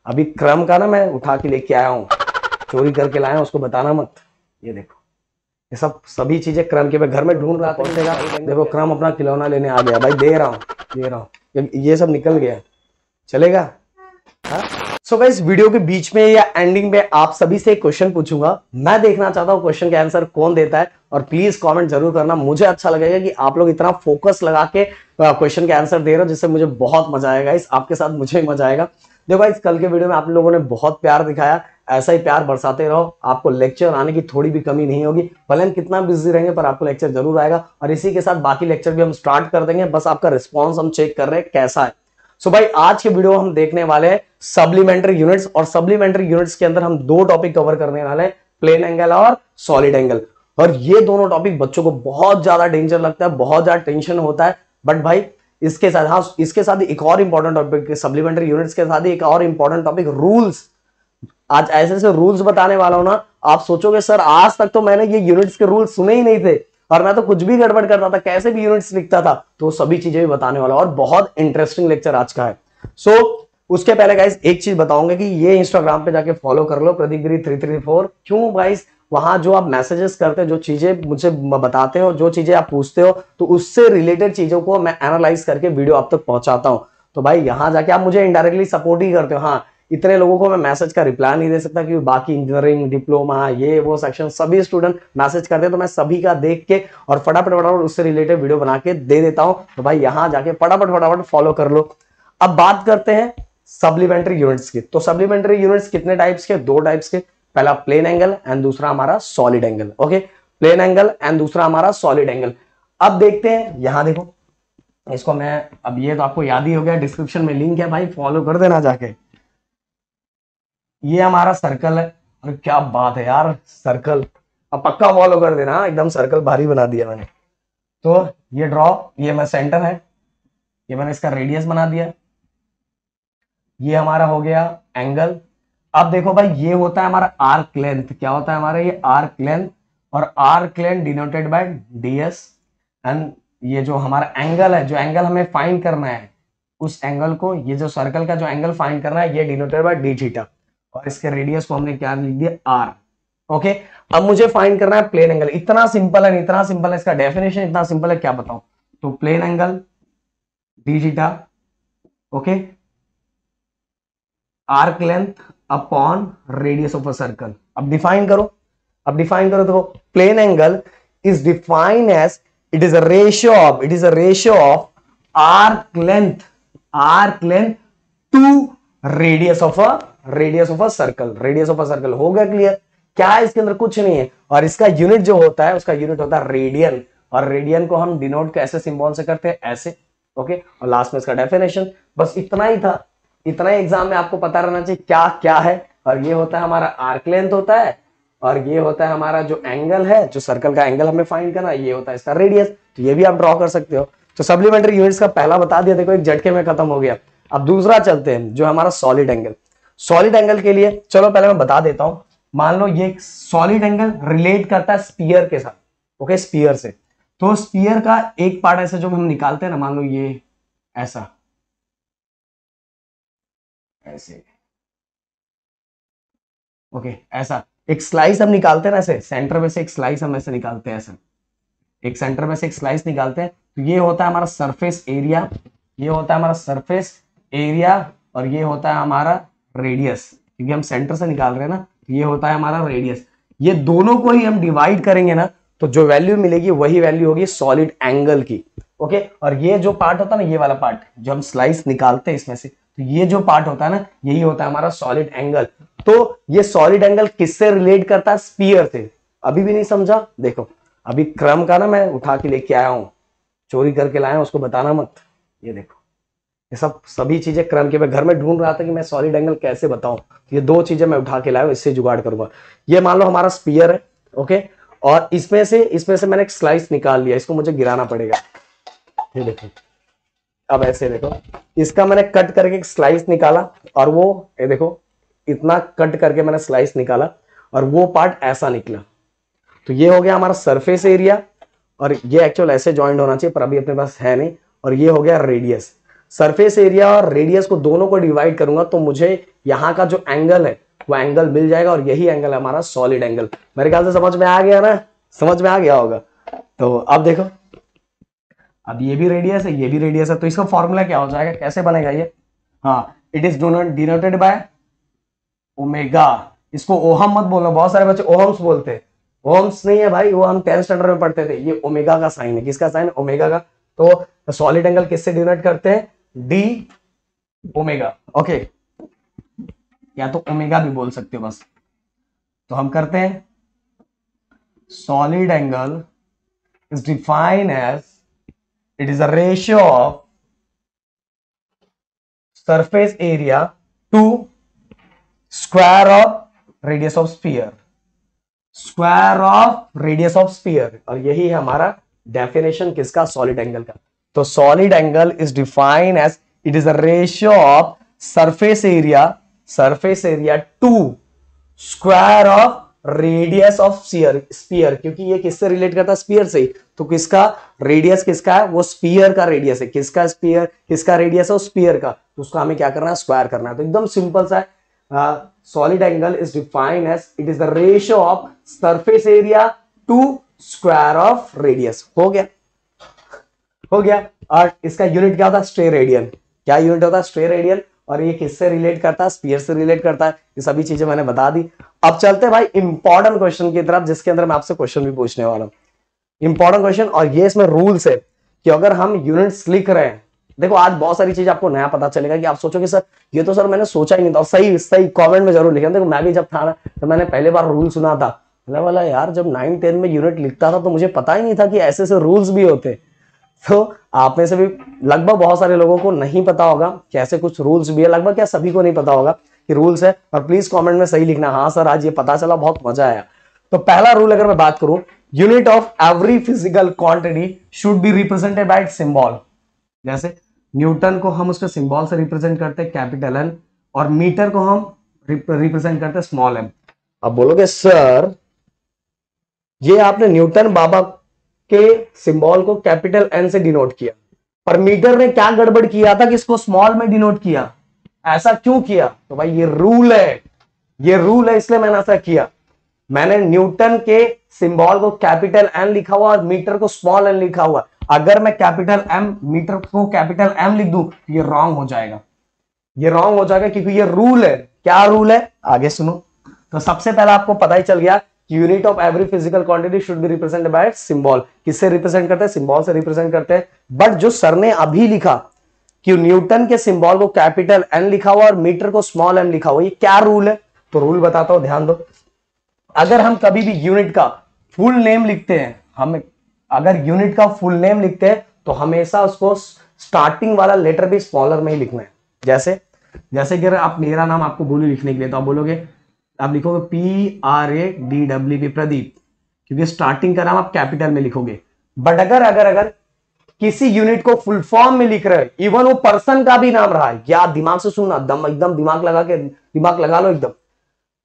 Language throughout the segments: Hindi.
अभी क्रम का ना मैं उठा के लेके आया हूँ, चोरी करके लाया हूं, उसको बताना मत। ये देखो, ये सब सभी चीजें क्रम के मैं घर में ढूंढ रहा था। देखो क्रम अपना खिलौना लेने आ गया भाई, दे रहा हूँ ये सब निकल गया, चलेगा। सो गाइस, वीडियो के बीच में या एंडिंग में आप सभी से एक क्वेश्चन पूछूंगा, मैं देखना चाहता हूं क्वेश्चन का आंसर कौन देता है, और प्लीज कमेंट जरूर करना। मुझे अच्छा लगेगा कि आप लोग इतना फोकस लगा के क्वेश्चन का आंसर दे रहे हो, जिससे मुझे बहुत मजा आएगा। इस आपके साथ मुझे मजा आएगा। देखो गाइस, कल के वीडियो में आप लोगों ने बहुत प्यार दिखाया, ऐसा ही प्यार बरसाते रहो, आपको लेक्चर आने की थोड़ी भी कमी नहीं होगी। भले हम कितना बिजी रहेंगे पर आपको लेक्चर जरूर आएगा, और इसी के साथ बाकी लेक्चर भी हम स्टार्ट कर देंगे। बस आपका रिस्पॉन्स हम चेक कर रहे हैं कैसा है। सो भाई, आज के वीडियो हम देखने वाले हैं सप्लीमेंट्री यूनिट्स, और सप्लीमेंट्री यूनिट्स के अंदर हम दो टॉपिक कवर करने वाले हैं, प्लेन एंगल और सॉलिड एंगल। और ये दोनों टॉपिक बच्चों को बहुत ज्यादा डेंजर लगता है, बहुत ज्यादा टेंशन होता है। बट भाई इसके साथ, हाँ, इसके साथ एक और इंपॉर्टेंट टॉपिक, सप्लीमेंट्री यूनिट्स के साथ एक और इंपॉर्टेंट टॉपिक, रूल्स। आज ऐसे ऐसे रूल्स बताने वाला हूं ना, आप सोचोगे सर आज तक तो मैंने ये यूनिट्स के रूल्स सुने ही नहीं थे, और मैं तो कुछ भी गड़बड़ करता था, कैसे भी यूनिट्स लिखता था। तो सभी चीजें भी बताने वाला, और बहुत इंटरेस्टिंग लेक्चर आज का है। सो उसके पहले गाइस एक चीज बताऊंगा कि ये इंस्टाग्राम पे जाके फॉलो कर लो, प्रदीप गिरी 334। क्यों गाइस? वहां जो आप मैसेजेस करते हो, जो चीजें मुझे बताते हो, जो चीजें आप पूछते हो, तो उससे रिलेटेड चीजों को मैं एनालाइज करके वीडियो आप तक पहुंचाता हूं। तो भाई यहां जाके आप मुझे इनडायरेक्टली सपोर्ट ही करते हो। हाँ, इतने लोगों को मैं मैसेज का रिप्लाई नहीं दे सकता, क्योंकि बाकी इंजीनियरिंग, डिप्लोमा, ये वो सेक्शन सभी स्टूडेंट मैसेज करते हैं, तो मैं सभी का देख के और फटाफट फटाफट उससे रिलेटेड वीडियो बना के दे देता हूं। तो भाई यहां जाके फटाफट फटाफट फॉलो कर लो। अब बात करते हैं सप्लीमेंट्री यूनिट्स की। तो सप्लीमेंट्री यूनिट्स कितने टाइप्स के? दो टाइप्स के, पहला प्लेन एंगल एंड दूसरा हमारा solid angle. Okay, plane angle and दूसरा हमारा सॉलिड एंगल। अब देखते हैं, यहां देखो, इसको मैं, अब ये तो आपको याद ही हो गया, डिस्क्रिप्शन में लिंक है भाई, फॉलो कर देना जाके। ये हमारा सर्कल है, और क्या बात है यार, सर्कल अब पक्का फॉलो कर देना, एकदम सर्कल भारी बना दिया मैंने। तो ये ड्रॉ, ये मैं सेंटर है, ये मैंने इसका रेडियस बना दिया, ये हमारा हो गया एंगल। अब देखो भाई, ये होता है हमारा आर्क लेंथ। क्या होता है हमारा? ये आर्क लेंथ, और arc length denoted by DS. And ये जो हमारा एंगल है, जो एंगल हमें फाइंड करना है, उस एंगल को, ये जो सर्कल का जो एंगल फाइंड करना है, ये डिनोटेड बाय डी थीटा, और इसके रेडियस को हमने क्या लिख दिया? आर। ओके, अब मुझे फाइंड करना है प्लेन एंगल। इतना सिंपल है, इतना सिंपल है, इसका डेफिनेशन इतना सिंपल है, क्या बताऊं? तो plane angle D theta, okay, arc length upon radius of a circle. अब डिफाइन करो, अब डिफाइन करो। देखो, plane angle is defined as, it is a ratio of arc length to radius of a circle. Radius of a circle हो गया क्लियर? क्या है इसके अंदर? कुछ नहीं है, और इसका यूनिट जो होता है, उसका यूनिट होता है रेडियन, और रेडियन को हम डिनोट कैसे सिंबल से करते हैं? ऐसे। ओके, और लास्ट में इसका डेफिनेशन। बस इतना ही था, इतना ही एग्जाम में आपको पता रहना चाहिए क्या क्या है। और ये होता है हमारा आर्क लेंथ होता है, और ये होता है हमारा जो एंगल है, जो सर्कल का एंगल हमें फाइंड करना, ये होता है इसका रेडियस। तो ये भी आप ड्रॉ कर सकते हो। तो सप्लीमेंट्री यूनिट्स का पहला बता दिया, देखो एक झटके में खत्म हो गया। अब दूसरा चलते हैं, जो हमारा सॉलिड एंगल। सॉलिड एंगल के लिए चलो पहले मैं बता देता हूं। मान लो ये सॉलिड एंगल रिलेट करता है स्पीयर के साथ। ओके, स्पीयर से। तो स्पीयर का एक पार्ट ऐसे जो हम निकालते हैं ना, मान लो ये ऐसा, ऐसे, ओके, ऐसा एक स्लाइस हम निकालते हैं ना, ऐसे सेंटर में से एक स्लाइस हम ऐसे निकालते हैं, ऐसा एक सेंटर में से एक स्लाइस निकालते हैं। तो ये होता है हमारा सरफेस एरिया, ये होता है हमारा सरफेस एरिया, और ये होता है हमारा रेडियस, क्योंकि हम सेंटर से निकाल रहे हैं ना। तो ये होता है हमारा रेडियस। ये दोनों को ही हम डिवाइड करेंगे ना, तो जो वैल्यू मिलेगी वही वैल्यू होगी सॉलिड एंगल की। ओके, और ये जो पार्ट होता है ना, ये वाला पार्ट जो हम स्लाइस निकालते हैं इसमें से, तो ये जो पार्ट होता है ना, यही होता है हमारा सॉलिड एंगल। तो ये सॉलिड एंगल किससे रिलेट करता है? स्पीयर से। अभी भी नहीं समझा? देखो, अभी क्रम का ना मैं उठा के लेके आया हूं, चोरी करके लाया हूं, उसको बताना मत। ये देखो, ये सब सभी चीजें क्रम के, मैं घर में ढूंढ रहा था कि मैं सॉलिड एंगल कैसे बताऊं। ये दो चीजें मैं उठा के लाया हूं, इससे जुगाड़ करूंगा। ये मान लो हमारा स्पीयर है, ओके, और इसमें से मैंने एक स्लाइस निकाल लिया, इसको मुझे गिराना पड़ेगा। ये देखो, अब ऐसे देखो, इसका मैंने कट करके एक स्लाइस निकाला, और वो ये देखो, इतना कट करके मैंने स्लाइस निकाला, और वो पार्ट ऐसा निकला। तो ये हो गया हमारा सरफेस एरिया, और ये एक्चुअल ऐसे ज्वाइंट होना चाहिए, पर अभी अपने पास है नहीं। और ये हो गया रेडियस। सरफेस एरिया और रेडियस को दोनों को डिवाइड करूंगा तो मुझे यहाँ का जो एंगल है वो एंगल मिल जाएगा, और यही एंगल है हमारा सॉलिड एंगल। मेरे ख्याल से समझ में आ गया ना, समझ में आ गया होगा। तो अब देखो, अब ये भी रेडियस है, ये भी रेडियस है, तो इसका फॉर्मूला क्या हो जाएगा, कैसे बनेगा ये? हाँ, it is denoted by omega. इसको ओहम मत बोलो, बहुत सारे बच्चे ओहम्स बोलते हैं। ओहम्स नहीं है भाई, वो हम 10th स्टैंडर्ड में पढ़ते थे। ये ओमेगा का साइन है। किसका साइन? ओमेगा का। तो सॉलिड एंगल किससे डिनोट करते हैं? D omega. ओके, या तो ओमेगा भी बोल सकते हो बस। तो हम करते हैं, solid angle is defined as, it is a ratio of surface area to square of radius of sphere, square of radius of sphere. और यही है हमारा डेफिनेशन किसका? सॉलिड एंगल का। तो solid angle is defined as, it is a ratio of surface area to square of radius of sphere. क्योंकि ये किससे रिलेट करता है? स्फीयर से। तो किसका रेडियस किसका है? वो स्फीयर का रेडियस है। किसका स्फीयर, किसका रेडियस है? स्फीयर का। तो उसका हमें क्या करना है? स्क्वायर करना है। तो एकदम सिंपल सा है। Solid angle is defined as, it is the ratio of surface area to square of radius. हो गया, हो गया। और इसका यूनिट क्या होता है? Stray radian. क्या यूनिट होता है? Stray radian. और ये किससे रिलेट करता है? स्फीयर से रिलेट करता है। ये सभी चीजें मैंने बता दी। अब चलते हैं भाई इंपॉर्टेंट क्वेश्चन की तरफ, जिसके अंदर मैं आपसे क्वेश्चन भी पूछने वाला हूं। इंपॉर्टेंट क्वेश्चन, और ये इसमें रूल्स है कि अगर हम यूनिट्स लिख रहे हैं, देखो आज बहुत सारी चीज आपको नया पता चलेगा कि आप सोचोगे सर ये तो सर मैंने सोचा ही नहीं था। और सही सही कमेंट में जरूर लिखें। देखो मैं भी जब था ना, तो मैंने पहले बार रूल सुना था, बोला यार जब 9th 10th में यूनिट लिखता था तो मुझे पता ही नहीं था कि ऐसे ऐसे रूल्स भी होते। तो आप में से भी लगभग बहुत सारे लोगों को नहीं पता होगा कि ऐसे कुछ रूल्स भी है। लगभग क्या सभी को नहीं पता होगा कि रूल्स है। और प्लीज कमेंट में सही लिखना, हाँ सर आज ये पता चला, बहुत मजा आया। तो पहला रूल अगर मैं बात करूं, unit of every physical quantity should be represented by symbol. जैसे न्यूटन को हम उसके सिंबल से रिप्रेजेंट करते हैं कैपिटल एन, और मीटर को हम रिप्रेजेंट करते हैं स्मॉल एम। अब बोलोगे सर ये आपने न्यूटन बाबा के सिंबल को कैपिटल एन से डिनोट किया, पर मीटर ने क्या गड़बड़ किया था कि इसको स्मॉल में डिनोट किया, ऐसा क्यों किया? तो भाई ये रूल है, ये रूल है, इसलिए मैंने ऐसा किया। मैंने न्यूटन के सिंबल को कैपिटल एन लिखा हुआ और मीटर को स्मॉल एन लिखा हुआ। अगर मैं कैपिटल एम मीटर को कैपिटल एम लिख दूं तो ये रॉन्ग हो जाएगा, ये रॉन्ग हो जाएगा, क्योंकि ये रूल है। क्या रूल है? आगे सुनो। तो सबसे पहले आपको पता ही चल गया unit of every physical quantity should be represented by symbol. किससे रिप्रेजेंट करते हैं? सिंबल से रिप्रेजेंट करते हैं। बट जो सर ने अभी लिखा कि न्यूटन के सिंबल को कैपिटल एन लिखा हुआ और मीटर को स्मॉल एन लिखा हुआ, ये क्या रूल है? तो रूल बताता हूं, ध्यान दो। अगर हम कभी भी यूनिट का फुल नेम लिखते हैं, हम अगर यूनिट का फुल नेम लिखते हैं तो हमेशा उसको स्टार्टिंग वाला लेटर भी स्मॉलर में ही लिखना है। जैसे कि अगर आप मेरा नाम आपको बोलूं लिखने के लिए, तो आप बोलोगे, आप लिखोगे PRADWP प्रदीप, क्योंकि स्टार्टिंग का नाम आप कैपिटल में लिखोगे। बट अगर किसी यूनिट को फुल फॉर्म में लिख रहे हैं, इवन वो पर्सन का भी नाम रहा है, या दिमाग से सुनना, एकदम दिमाग लगा लो एकदम।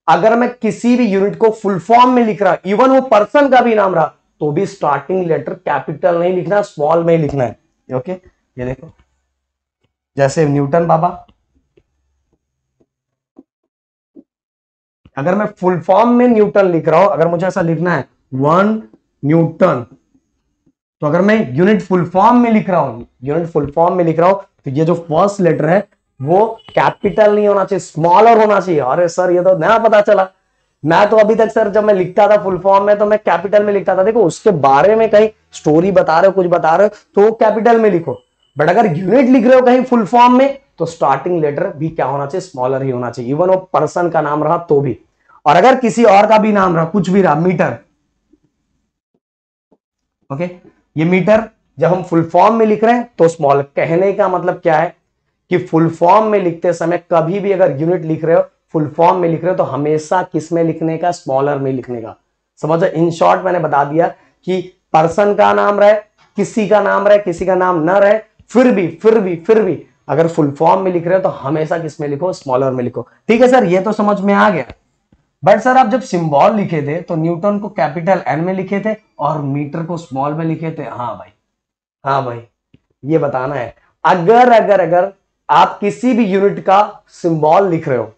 अगर मैं किसी भी यूनिट को फुल फॉर्म में लिख रहा, इवन वो पर्सन का भी नाम रहा, तो भी स्टार्टिंग लेटर कैपिटल नहीं लिखना, स्मॉल में ही लिखना है। ओके, ये देखो, जैसे न्यूटन बाबा, अगर मैं फुल फॉर्म में न्यूटन लिख रहा हूं, अगर मुझे ऐसा लिखना है 1 न्यूटन, तो अगर मैं यूनिट फुल फॉर्म में लिख रहा हूं, तो ये जो फर्स्ट लेटर है वो कैपिटल नहीं होना चाहिए, स्मॉलर होना चाहिए। अरे सर ये तो नया पता चला। मैं तो अभी तक सर जब मैं लिखता था फुल फॉर्म में तो मैं कैपिटल में लिखता था। देखो उसके बारे में कहीं स्टोरी बता रहे हो, कुछ बता रहे हो, तो कैपिटल में लिखो। बट अगर यूनिट लिख रहे हो कहीं फुल फॉर्म में, तो स्टार्टिंग लेटर भी क्या होना चाहिए? स्मॉलर ही होना चाहिए, इवन वो पर्सन का नाम रहा तो भी। और अगर किसी और का भी नाम रहा, कुछ भी रहा, मीटर, ओके, ये मीटर जब हम फुल फॉर्म में लिख रहे हैं तो स्मॉल। कहने का मतलब क्या है कि फुल फॉर्म में लिखते समय कभी भी अगर यूनिट लिख रहे हो, फुल फॉर्म में लिख रहे हो, तो हमेशा किस में लिखने का? स्मॉलर में लिखने का। समझो, इन शॉर्ट मैंने बता दिया कि पर्सन का नाम रहे, किसी का नाम रहे, किसी का नाम न रहे, फिर भी अगर फुल फॉर्म में लिख रहे हो तो हमेशा किस में लिखो? स्मॉलर में लिखो। ठीक है सर, ये तो समझ में आ गया। बट सर आप जब सिंबल लिखे थे तो न्यूटन को कैपिटल एन में लिखे थे और मीटर को स्मॉल में लिखे थे। हाँ भाई, ये बताना है। अगर अगर अगर आप किसी भी यूनिट का सिंबल लिख रहे हो,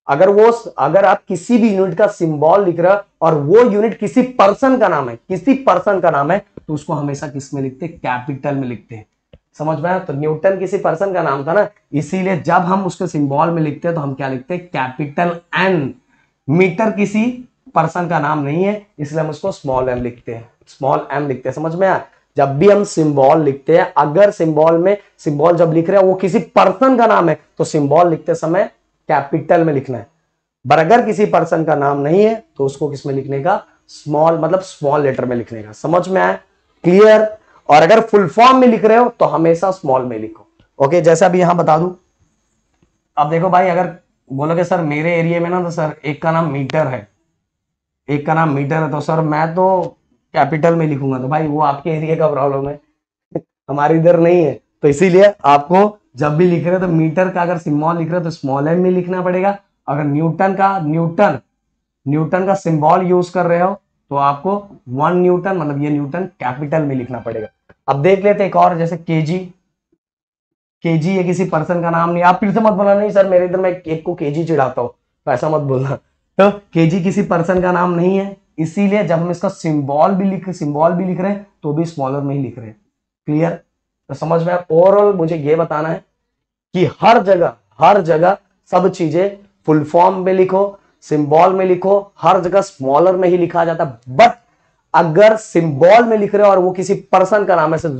अगर आप किसी भी यूनिट का सिंबल लिख रहे हो और वो यूनिट किसी पर्सन का नाम है, किसी पर्सन का नाम है, तो उसको हमेशा किस में लिखते हैं? कैपिटल में लिखते हैं। समझ में आया? तो न्यूटन किसी पर्सन का नाम था ना, इसीलिए जब हम उसके सिंबल में लिखते हैं तो हम क्या लिखते हैं? Capital N. मीटर किसी पर्सन का नाम नहीं है, इसलिए हम उसको स्मॉल एम लिखते हैं, स्मॉल एम लिखते हैं। समझ में आया? जब भी हम सिंबल लिखते हैं, अगर सिंबल जब लिख रहे हैं वो किसी पर्सन का नाम है, तो सिंबल लिखते समय कैपिटल में लिखना है। पर अगर किसी पर्सन का नाम नहीं है तो उसको किस में लिखने का? स्मॉल, मतलब स्मॉल लेटर में लिखने का। समझ में आया? क्लियर? और अगर फुल फॉर्म में लिख रहे हो तो हमेशा स्मॉल में लिखो। ओके, जैसा अभी यहां बता दूं, अब देखो भाई, अगर बोलोगे सर मेरे एरिया में ना, तो सर एक का नाम मीटर है, एक का नाम मीटर है, तो सर मैं तो कैपिटल में लिखूंगा। तो भाई वो आपके एरिया का प्रॉब्लम है, हमारे इधर नहीं है। तो इसीलिए आपको जब भी लिख रहे हो तो मीटर का अगर सिंबल लिख रहे हो तो स्मॉल एम में लिखना पड़ेगा। अगर न्यूटन का सिंबल यूज कर रहे हो तो आपको 1 न्यूटन, मतलब ये न्यूटन कैपिटल में लिखना पड़ेगा। अब देख लेते एक और, जैसे केजी। केजी ये किसी पर्सन का नाम नहीं। आप फिर से मत बोलना नहीं सर मेरे इधर मैं एक को केजी चिढ़ाता हूं, तो ऐसा मत बोलना। तो केजी किसी पर्सन का नाम नहीं है, इसीलिए जब हम इसका सिंबल भी लिख रहे हैं तो भी स्मॉलर में ही लिख रहे हैं। क्लियर? तो समझ में? ओवरऑल मुझे ये बताना है कि हर जगह सब चीजें फुल फॉर्म में लिखो, सिंबल में लिखो, हर जगह स्मॉलर में ही लिखा जाता। बट अगर सिंबल में लिख रहे हो और वो किसी पर्सन का नाम है, जैसे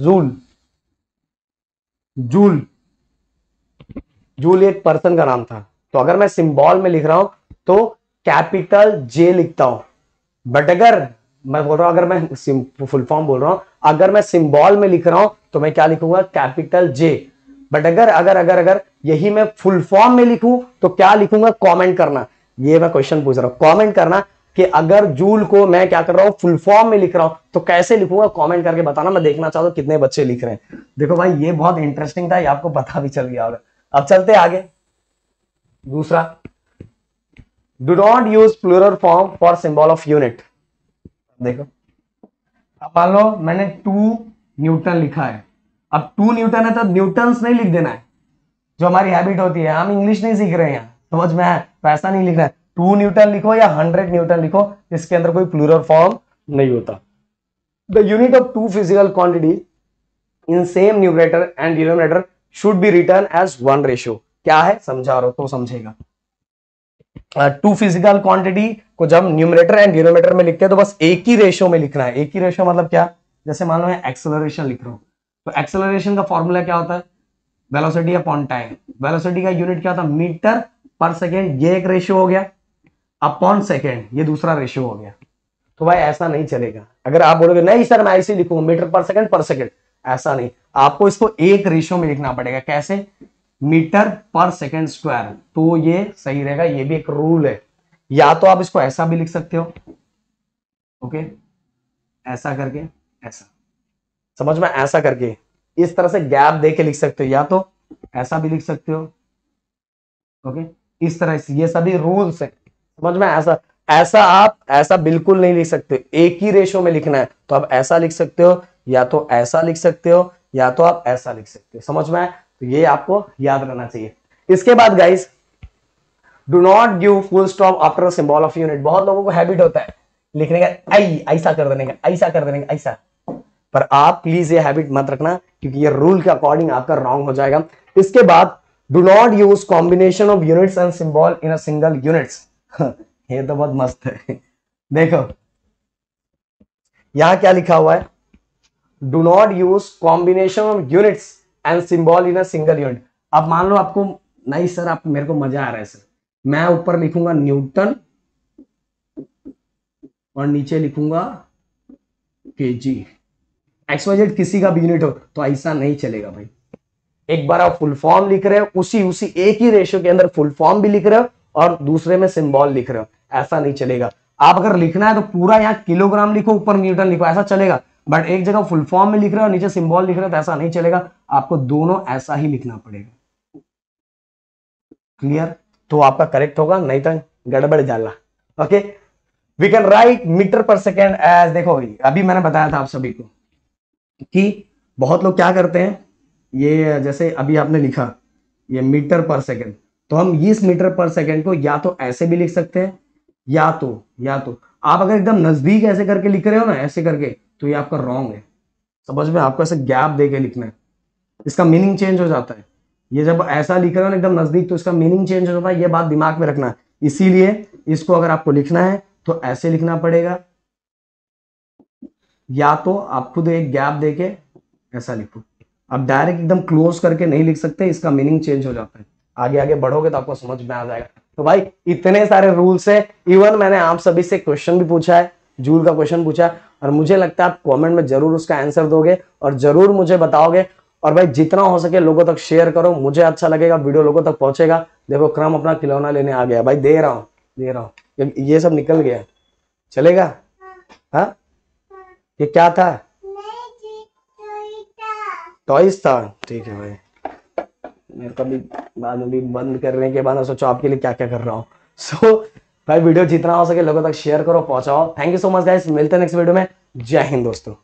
जूल एक पर्सन का नाम था, तो अगर मैं सिंबल में लिख रहा हूं तो कैपिटल जे लिखता हूं। बट अगर मैं बोल रहा हूं, अगर मैं फुल फॉर्म बोल रहा हूं, अगर मैं सिंबल में लिख रहा हूं तो मैं क्या लिखूंगा? Capital J. बट अगर यही मैं फुल फॉर्म में लिखूं तो क्या लिखूंगा? कमेंट करना। ये मैं क्वेश्चन पूछ रहा हूं, कमेंट करना कि अगर जूल को मैं क्या कर रहा हूं? फुल फॉर्म में लिख रहा हूं तो कैसे लिखूंगा? कमेंट करके बताना, मैं देखना चाहता हूं कितने बच्चे लिख रहे हैं। देखो भाई ये बहुत इंटरेस्टिंग था, ये आपको पता भी चल गया होगा। अब चलते आगे। दूसरा, do not use plural form for symbol of unit. देखो, अब मान लो मैंने 2 न्यूटन लिखा है। अब 2 न्यूटन है तो न्यूटन्स नहीं लिख देना है, जो हमारी हैबिट होती है। हम इंग्लिश नहीं सीख रहे हैं, समझ में आया? तो ऐसा नहीं लिखना है। 2 न्यूटन लिखो या 100 न्यूटन लिखो, इसके अंदर कोई प्लूरल फॉर्म नहीं होता। The unit of 2 physical quantity in same numerator and denominator should be return as 1 ratio. क्या है? समझा रहा हो तो समझेगा। 2 फिजिकल क्वांटिटी को जब न्यूमरेटर एंड डिनोमिनेटर में लिखते हैं तो बस एक ही रेशियो में लिखना है। एक ही रेशियो मतलब क्या? जैसे मान लो मैं एक्सेलरेशन लिख रहा हूं, तो एक्सेलरेशन का फॉर्मूला क्या होता है? Velocity upon time. वेलोसिटी का यूनिट क्या होता है? Metre per second. ये एक रेशियो हो गया, अपॉन सेकेंड ये दूसरा रेशियो हो गया। तो भाई ऐसा नहीं चलेगा। अगर आप बोलोगे नहीं सर मैं ऐसे लिखूंगा मीटर पर सेकेंड, ऐसा नहीं, आपको इसको एक रेशियो में लिखना पड़ेगा। कैसे? मीटर पर सेकेंड स्क्वायर, तो ये सही रहेगा। ये भी एक रूल है। या तो आप इसको ऐसा भी लिख सकते हो, ओके, ऐसा करके, ऐसा, समझ में? ऐसा करके इस तरह से गैप दे के लिख सकते हो, या तो ऐसा भी लिख सकते हो, ओके, इस तरह से। ये सभी रूल्स है, समझ में? ऐसा आप ऐसा बिल्कुल नहीं लिख सकते, एक ही रेशियो में लिखना है। तो आप ऐसा लिख सकते हो, या तो ऐसा लिख सकते हो, या तो आप ऐसा लिख सकते हो। समझ में आए? तो ये आपको याद रहना चाहिए। इसके बाद guys, do not give full stop after symbol of unit. बहुत लोगों को हैबिट होता है लिखने का, ऐसा कर देने का, ऐसा कर देने का, ऐसा। पर आप प्लीज ये हैबिट मत रखना, क्योंकि ये रूल के अकॉर्डिंग आपका रॉन्ग हो जाएगा। इसके बाद, do not use combination of units and symbol in a single units. ये तो बहुत मस्त है। देखो यहां क्या लिखा हुआ है? Do not use combination of units and symbol in a single unit. अब मान लो आपको नहीं सर, आप मेरे को मजा आ रहा है सर, मैं ऊपर लिखूंगा न्यूटन और नीचे लिखूंगा केजी। एक्स-वाई-जेड किसी का भी यूनिट हो, तो ऐसा नहीं चलेगा भाई। एक बार आप फुल फॉर्म लिख रहे हो, उसी एक ही रेशियो के अंदर फुल फॉर्म भी लिख रहे हो और दूसरे में सिंबल लिख रहे हो, ऐसा नहीं चलेगा। आप अगर लिखना है तो पूरा यहाँ किलोग्राम लिखो, ऊपर न्यूटन लिखो, ऐसा चलेगा। बट एक जगह फुल फॉर्म में लिख रहे हो, नीचे सिंबल लिख रहे हो, तो ऐसा नहीं चलेगा। आपको दोनों ऐसा ही लिखना पड़ेगा। क्लियर? तो आपका करेक्ट होगा, नहीं तो गड़बड़ जाला। Okay, we can write metre per second as, देखो अभी मैंने बताया था आप सभी को कि बहुत लोग क्या करते हैं, ये जैसे अभी आपने लिखा ये मीटर पर सेकंड, तो हम इस मीटर पर सेकंड को या तो ऐसे भी लिख सकते हैं, या तो आप अगर एकदम नजदीक ऐसे करके लिख रहे हो ना, ऐसे करके, तो ये आपका रॉन्ग है। समझ में? आपको ऐसे गैप दे के लिखना है, इसका मीनिंग चेंज हो जाता है। ये जब ऐसा लिख रहे हो ना एकदम नजदीक, तो इसका मीनिंग चेंज हो जाता है। ये बात दिमाग में रखना है। इसीलिए इसको अगर आपको लिखना है तो ऐसे लिखना पड़ेगा, या तो आप खुद एक गैप देके ऐसा लिखो। आप डायरेक्ट एकदम क्लोज करके नहीं लिख सकते, इसका मीनिंग चेंज हो जाता है। आगे आगे बढ़ोगे तो आपको समझ में आ जाएगा। तो भाई इतने सारे रूल्स है। इवन मैंने आप सभी से क्वेश्चन भी पूछा है, जूल का क्वेश्चन पूछा है, और मुझे लगता है आप कमेंट में जरूर उसका आंसर दोगे और जरूर मुझे बताओगे। और भाई जितना हो सके लोगों तक शेयर करो, मुझे अच्छा लगेगा, वीडियो लोगों तक पहुंचेगा। देखो क्रम अपना खिलौना लेने आ गया भाई, दे रहा हूँ। ये सब निकल गया, चलेगा? हाँ, ये क्या था? टॉयज था। ठीक है भाई, मेरे को भी बाद में भी बंद करने के बाद सोचो आपके लिए क्या क्या कर रहा हूँ। सो भाई वीडियो जितना हो सके लोगों तक शेयर करो, पहुंचाओ। Thank you so much guys, मिलते हैं नेक्स्ट वीडियो में। जय हिंद दोस्तों।